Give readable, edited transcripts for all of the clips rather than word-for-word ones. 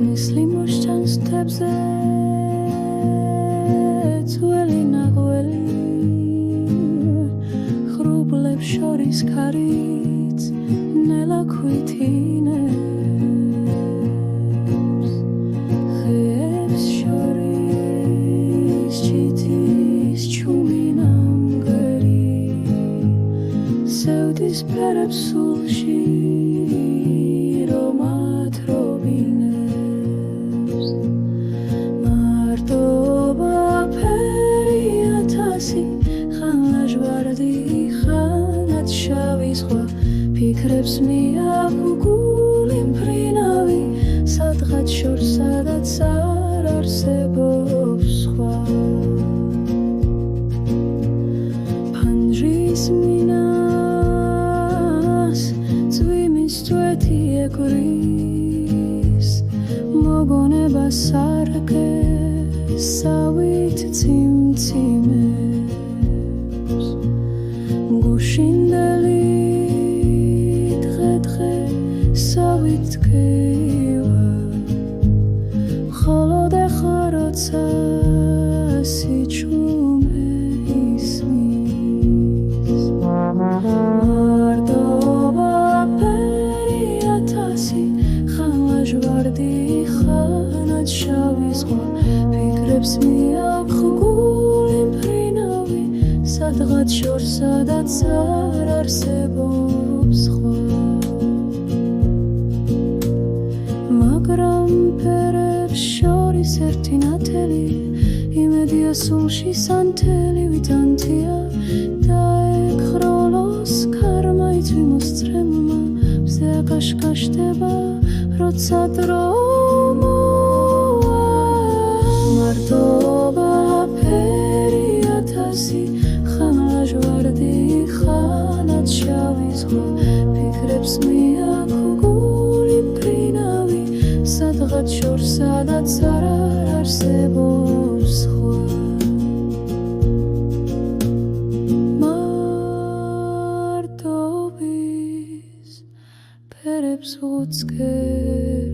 ნისლი მოსჭანს მთებზე ძველი ნაღველი ხრუბლებს შორის ქარიც ნელა ქვითინებს ხეებს შორის ჩითის ჩუმი ნამგერი სევდის ფერებს სულში რომ ათრობინებს მარტობა ფერი ათასი ხან ლაჟვარდი ხანაც შავი ზღვა ფიქრებს მიაგვგული მფრინავი სადღაც შორს სადაც არ არსებობს სხვა ფანჯრის მინას წვიმის წვეთი ეკვრის მოგონება სარკე სავით ციმციმებს გუშინდელი სავით კევა ხოლოდ ახლა როცა სიჩუმე ისმის მარტობა ფერი ათასი ხან ლაჟვარდი ხანაც შავი ზღვა ფიქრებს მიაქვგული მფრინავი სადღაც შორს სადაც არ არსებობს სხვა მაგრამ ფერებს შორის ერთი ნათელი იმედია სულში სანთელი ვიტანთია და ეკხროლოს ქარმა იცვიმოს წრემა მზე აკაშკაშდება როცა დრო მოვა მარტობა ფერი ათასი ხან ლაჟვარდი ხანაც შავი ზღვა ფიქრებს მიაქვგული მფრინავი სადღაც შორს სადაც არ არსებობს სხვა მარტობის ფერებს უწკერ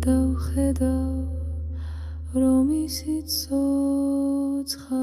დავხედავ რომ ისიც ცოცხალ